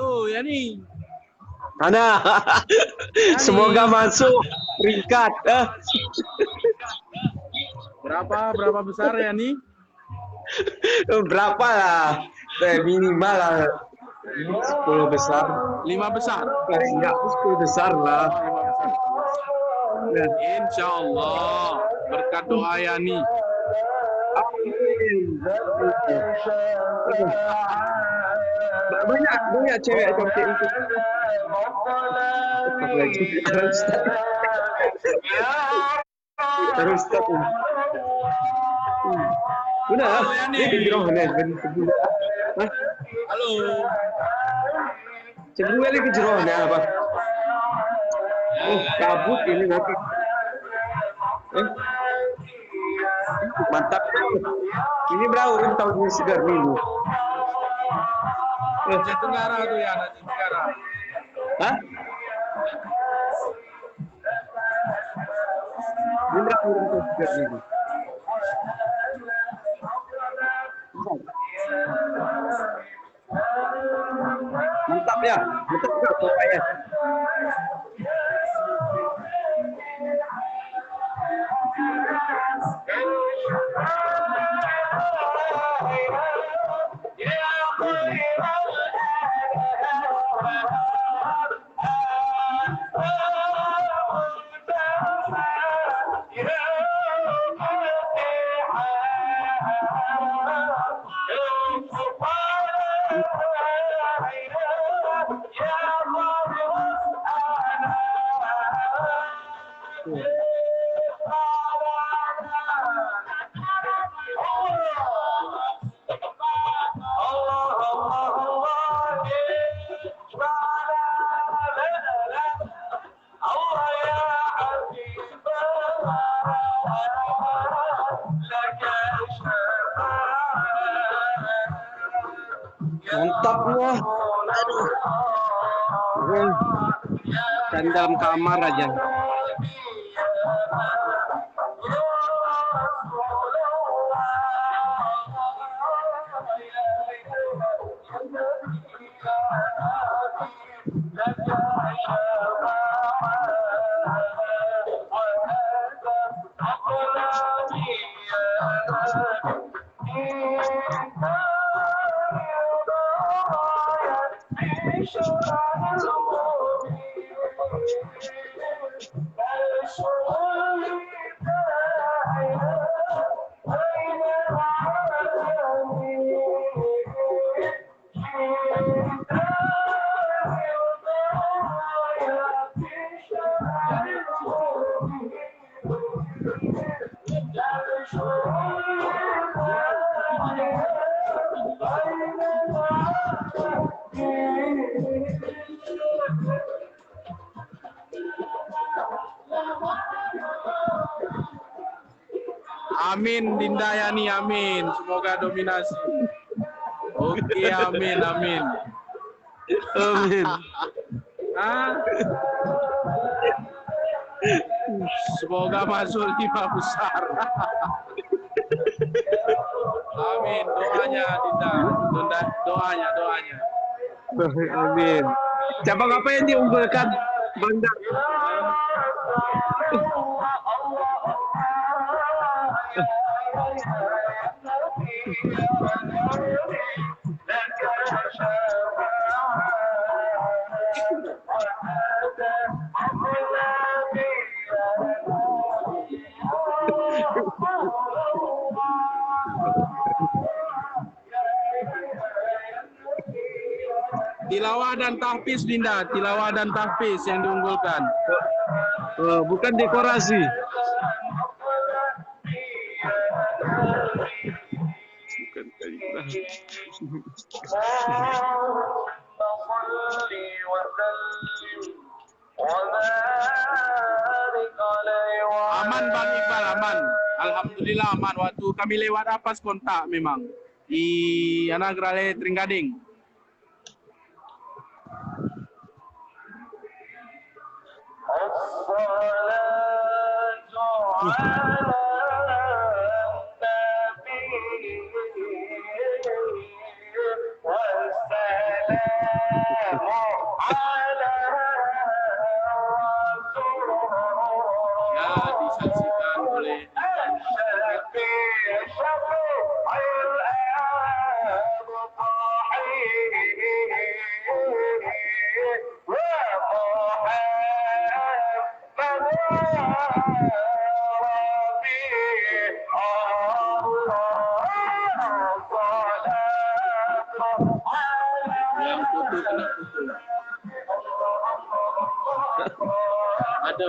Oh, yang ni. Mana? Semoga masuk peringkat. Berapa besar ya ni? Berapa lah? Minimal lah 10 besar. 5 besar. Enggak, 10 besar lah. InsyaAllah. Berkat doa Yani. Banyak cewek cantik itu. Lagi terus tak. Mana? Ni kejerong ni. Halo. Ceburu lagi kejerong ni apa? Oh, kabut ini nanti. Mantap. Ini berapa orang tahu ini segar minggu. Aceh Tenggara tu ya, Aceh Tenggara. Hah? Ini berapa orang tahu segar minggu. Mantap ya, mantap juga pokoknya. Mantap wah. Aduh. Dan dalam kamar aja. Amin Dinda Yani, amin. Semoga dominasi. Oke, amin, amin. Amin. Semoga masuk 5 besar. Amin, doanya Dinda. Doanya. Amin. Cabang apa yang diunggulkan, Banda? Tilawah dan tahfiz Dinda, tilawah dan tahfiz yang diunggulkan. Bukan dekorasi. Bukan kayak Aman Bang Iqbal, aman. Alhamdulillah aman. Waktu kami lewat apa kontak memang. Di Anagrale Tringgading. Ya, disaksikan oleh yang foto kena foto. Ada.